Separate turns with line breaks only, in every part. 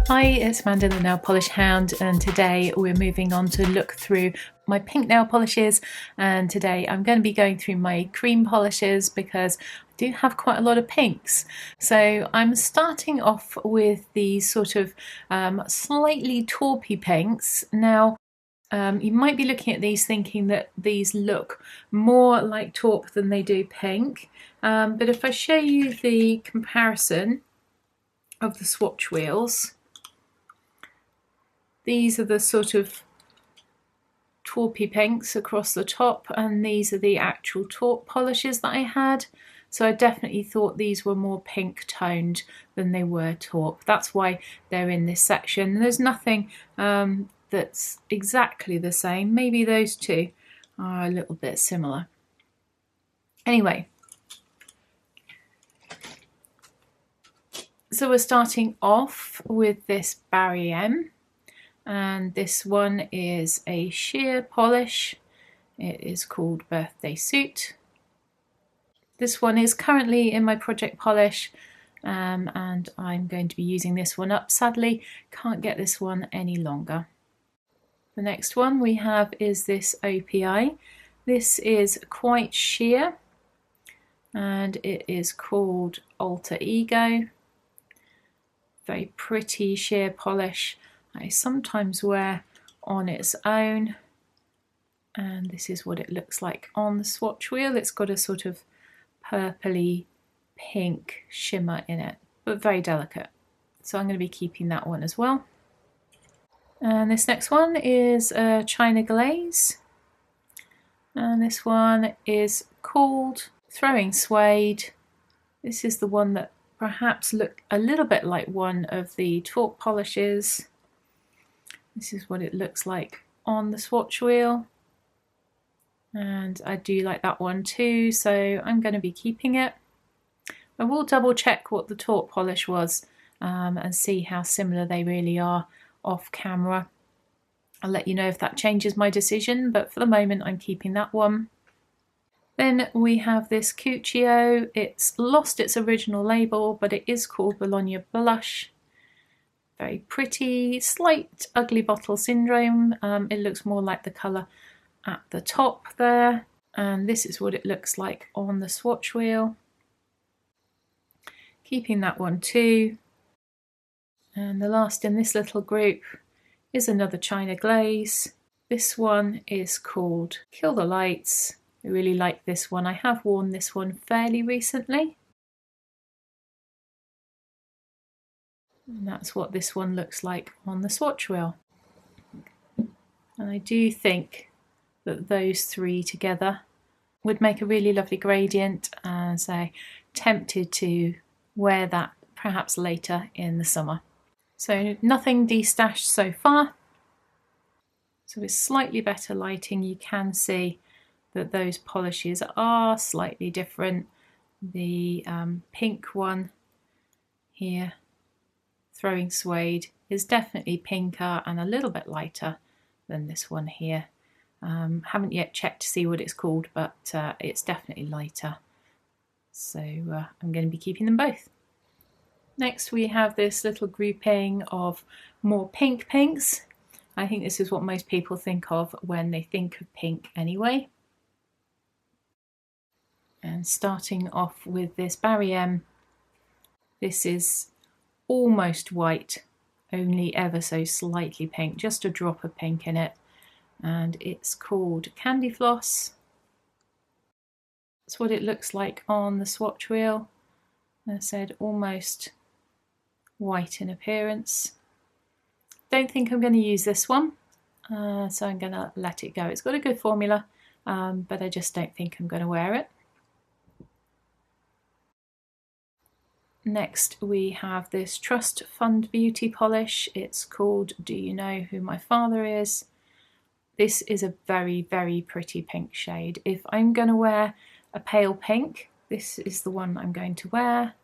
Hi, it's Amanda the Nail Polish Hound, and today we're moving on to look through my pink nail polishes. And today I'm going to be going through my cream polishes because I do have quite a lot of pinks. So I'm starting off with these sort of slightly taupey pinks. Now you might be looking at these thinking that these look more like taupe than they do pink, but if I show you the comparison of the swatch wheels, these are the sort of taupey pinks across the top, and these are the actual taupe polishes that I had. So I definitely thought these were more pink toned than they were taupe. That's why they're in this section. There's nothing that's exactly the same. Maybe those two are a little bit similar. Anyway, so we're starting off with this Barry M. And this one is a sheer polish. It is called Birthday Suit. This one is currently in my project polish, and I'm going to be using this one up. Sadly, can't get this one any longer. The next one we have is this OPI. This is quite sheer, and it is called Alter Ego. Very pretty sheer polish. I sometimes wear on its own, and this is what it looks like on the swatch wheel. It's got a sort of purpley pink shimmer in it, but very delicate. So I'm going to be keeping that one as well. And this next one is a China Glaze, and this one is called Throwing Suede. This is the one that perhaps looked a little bit like one of the taupe polishes. This is what it looks like on the swatch wheel, and I do like that one too, so I'm going to be keeping it. I will double check what the taupe polish was and see how similar they really are off camera. I'll let you know if that changes my decision, but for the moment I'm keeping that one. Then we have this Cuccio. It's lost its original label, but it is called Bologna Blush. Very pretty, slight ugly bottle syndrome. It looks more like the colour at the top there, and this is what it looks like on the swatch wheel. Keeping that one too. And the last in this little group is another China Glaze. This one is called Kill the Lights. I really like this one. I have worn this one fairly recently. And that's what this one looks like on the swatch wheel. And I do think that those three together would make a really lovely gradient, and so tempted to wear that perhaps later in the summer. So nothing destashed so far. So with slightly better lighting you can see that those polishes are slightly different. The pink one here, Throwing Suede, is definitely pinker and a little bit lighter than this one here. Haven't yet checked to see what it's called, but it's definitely lighter. So I'm going to be keeping them both. Next we have this little grouping of more pink pinks. I think this is what most people think of when they think of pink anyway. And starting off with this Barry M. This is almost white, only ever so slightly pink, just a drop of pink in it, and it's called Candy Floss. That's what it looks like on the swatch wheel. As I said, almost white in appearance. Don't think I'm going to use this one, so I'm going to let it go. It's got a good formula, but I just don't think I'm going to wear it. Next we have this Trust Fund Beauty polish. It's called Do You Know Who My Father Is? This is a very, very pretty pink shade. If I'm going to wear a pale pink, this is the one I'm going to wear.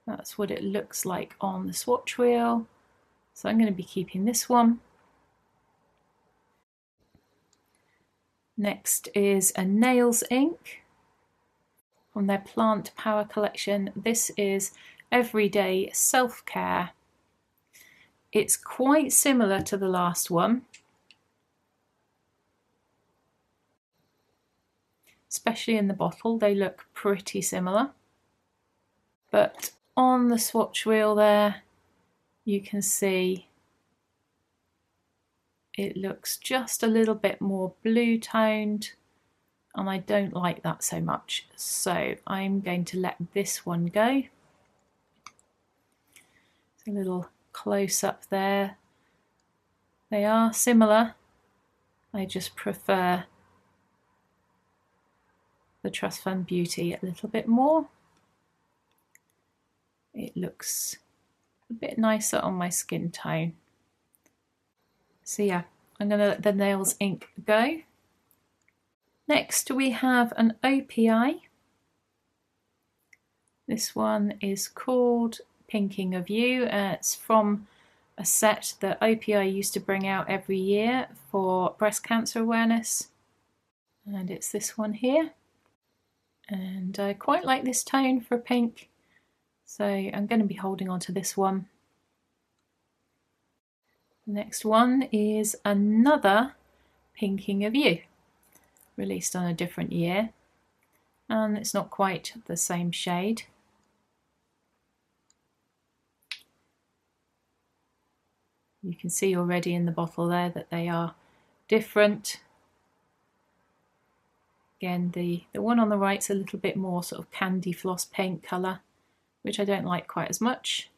That's what it looks like on the swatch wheel. So I'm going to be keeping this one. Next is a Nails ink from their Plant Power collection. This is Everyday Self-Care It's quite similar to the last one, especially in the bottle. They look pretty similar. But on the swatch wheel there, you can see it looks just a little bit more blue toned, and I don't like that so much. So I'm going to let this one go. It's a little close up there. They are similar. I just prefer the Trust Fund Beauty a little bit more. It looks a bit nicer on my skin tone. So yeah, I'm going to let the nails ink go. Next we have an OPI. This one is called Pinking of You. It's from a set that OPI used to bring out every year for breast cancer awareness. And it's this one here. And I quite like this tone for pink, so I'm going to be holding on to this one. The next one is another Pinking of You, released on a different year, and it's not quite the same shade. You can see already in the bottle there that they are different. Again, the one on the right is a little bit more sort of candy floss pink colour, which I don't like quite as much.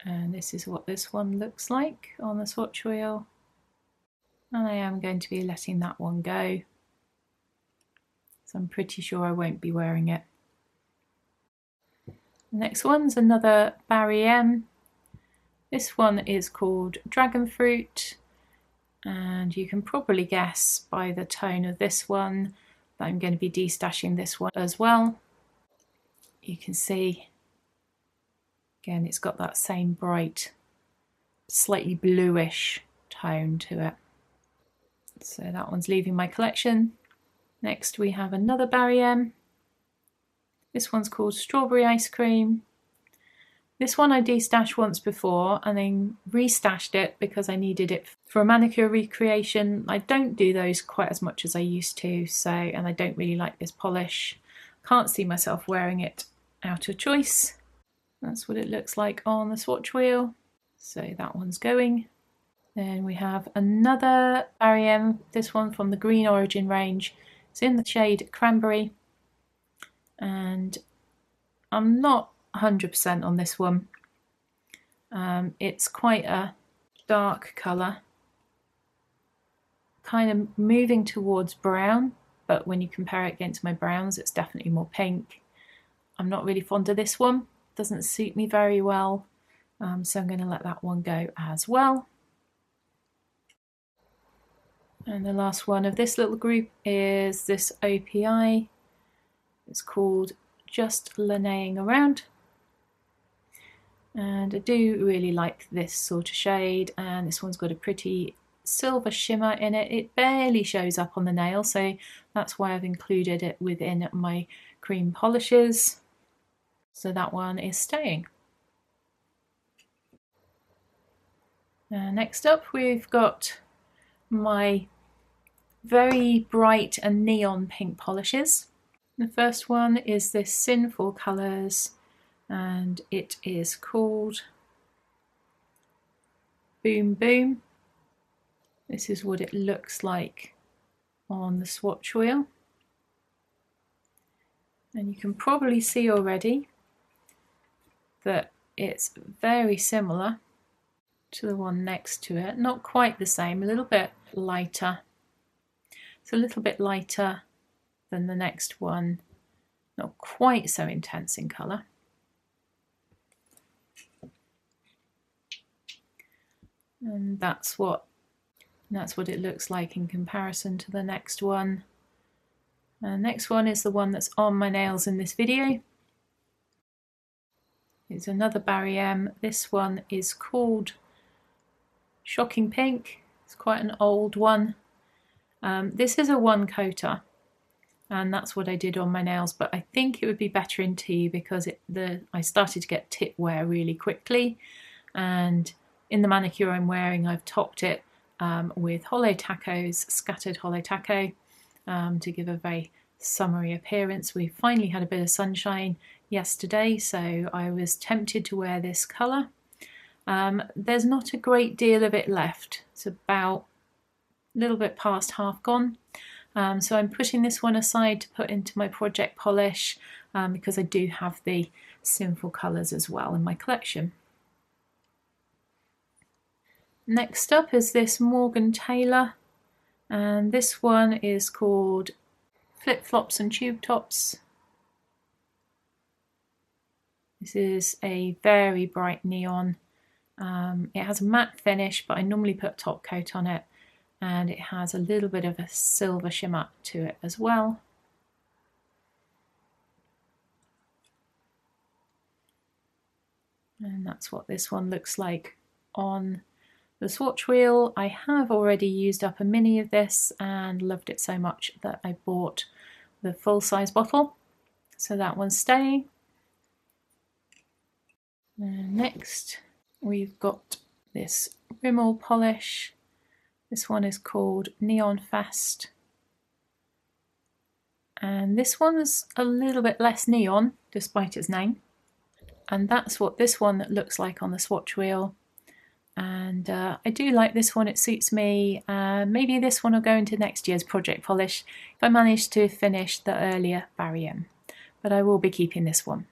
And this is what this one looks like on the swatch wheel. And I am going to be letting that one go. So I'm pretty sure I won't be wearing it. The next one's another Barry M. This one is called Dragon Fruit, and you can probably guess by the tone of this one that I'm going to be destashing this one as well. You can see, again, it's got that same bright, slightly bluish tone to it. So that one's leaving my collection. Next we have another Barry M. This one's called Strawberry Ice Cream. This one I destashed once before and then restashed it because I needed it for a manicure recreation. I don't do those quite as much as I used to, and I don't really like this polish. Can't see myself wearing it out of choice. That's what it looks like on the swatch wheel. So that one's going. Then we have another Barry M, this one from the Green Origin range. It's in the shade Cranberry, and I'm not 100% on this one. It's quite a dark colour, kind of moving towards brown, but when you compare it against my browns, it's definitely more pink. I'm not really fond of this one, doesn't suit me very well, so I'm going to let that one go as well. And the last one of this little group is this OPI. It's called Just Laneing Around. And I do really like this sort of shade, and this one's got a pretty silver shimmer in it. It barely shows up on the nail, so that's why I've included it within my cream polishes. So that one is staying. Next up we've got my very bright and neon pink polishes. The first one is this Sinful Colours, and it is called Boom Boom. This is what it looks like on the swatch wheel, and you can probably see already that it's very similar to the one next to it. Not quite the same, a little bit lighter. It's a little bit lighter than the next one, not quite so intense in colour. And that's what it looks like in comparison to the next one. The next one is the one that's on my nails in this video. It's another Barry M. This one is called Shocking Pink. It's quite an old one. This is a one coater, and that's what I did on my nails, but I think it would be better in tea because I started to get tip wear really quickly, and in the manicure I'm wearing I've topped it with hollow tacos, scattered hollow taco, to give a very summery appearance. We finally had a bit of sunshine yesterday, so I was tempted to wear this colour. There's not a great deal of it left. It's about a little bit past half gone. So I'm putting this one aside to put into my project polish because I do have the Sinful colours as well in my collection. Next up is this Morgan Taylor, and this one is called Flip Flops and Tube Tops. This is a very bright neon. It has a matte finish, but I normally put a top coat on it, and it has a little bit of a silver shimmer to it as well. And that's what this one looks like on the swatch wheel. I have already used up a mini of this and loved it so much that I bought the full-size bottle. So that one's staying. And next we've got this Rimmel polish. This one is called Neon Fest. And this one's a little bit less neon despite its name. And that's what this one looks like on the swatch wheel. And I do like this one, it suits me. Maybe this one will go into next year's project polish if I manage to finish the earlier Barry M. But I will be keeping this one.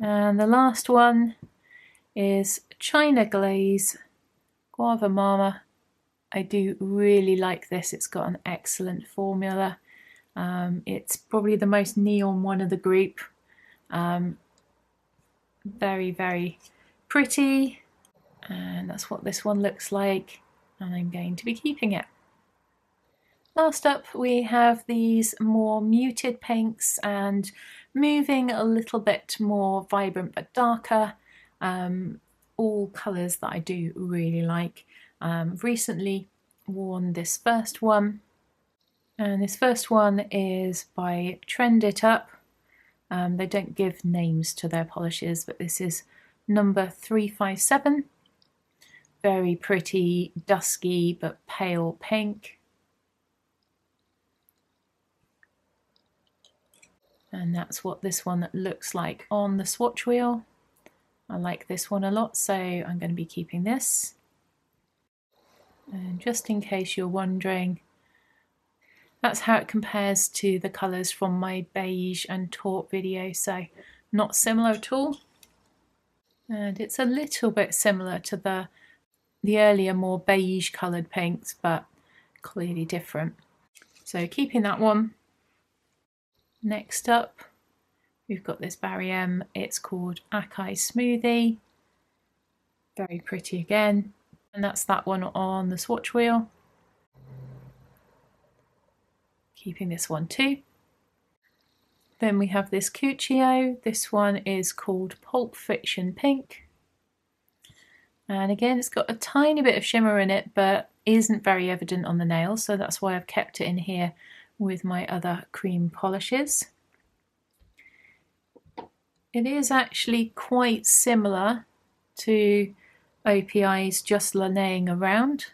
And the last one is China Glaze Guava Mama. I do really like this, it's got an excellent formula. It's probably the most neon one of the group. Very, very pretty, and that's what this one looks like, and I'm going to be keeping it. Last up we have these more muted pinks and moving a little bit more vibrant but darker, all colours that I do really like. Recently worn this first one, and this first one is by Trend It Up. They don't give names to their polishes, but this is number 357. Very pretty, dusky but pale pink. And that's what this one looks like on the swatch wheel. I like this one a lot, so I'm going to be keeping this. And just in case you're wondering, that's how it compares to the colours from my beige and taupe video, so not similar at all. And it's a little bit similar to the earlier more beige coloured pinks, but clearly different. So keeping that one. Next up we've got this Barry M, it's called Acai Smoothie. Very pretty again, and that's that one on the swatch wheel. Keeping this one too. Then we have this Cuccio. This one is called Pulp Fiction Pink. And again, it's got a tiny bit of shimmer in it, but isn't very evident on the nails, so that's why I've kept it in here with my other cream polishes. It is actually quite similar to OPI's Just Laying Around.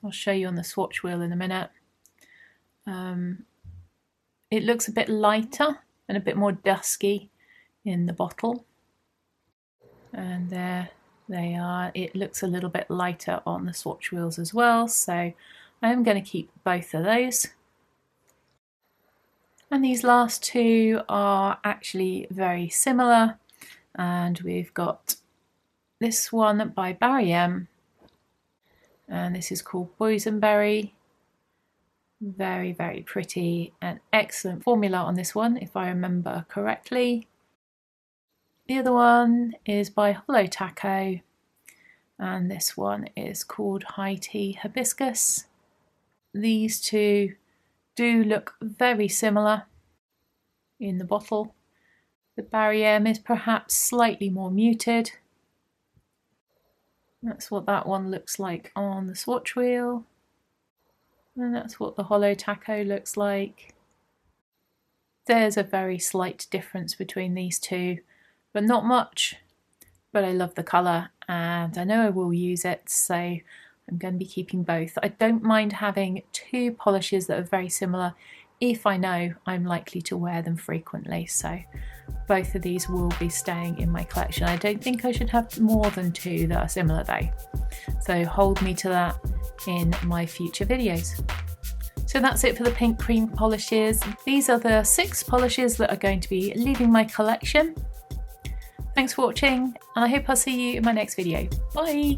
I'll show you on the swatch wheel in a minute. It looks a bit lighter and a bit more dusky in the bottle. And there they are. It looks a little bit lighter on the swatch wheels as well, so I am going to keep both of those. And these last two are actually very similar, and we've got this one by Barry M, and this is called Boysenberry. Very, very pretty, and excellent formula on this one if I remember correctly. The other one is by Hollow Taco, and this one is called High Tea Hibiscus. These two do look very similar in the bottle. The Barry M is perhaps slightly more muted. That's what that one looks like on the swatch wheel. And that's what the Hollow Taco looks like. There's a very slight difference between these two, but not much. but I love the colour and I know I will use it, so I'm going to be keeping both. I don't mind having two polishes that are very similar if I know I'm likely to wear them frequently, so both of these will be staying in my collection. I don't think I should have more than two that are similar though, so hold me to that in my future videos. So that's it for the pink cream polishes. These are the 6 polishes that are going to be leaving my collection. Thanks for watching, and I hope I'll see you in my next video. Bye!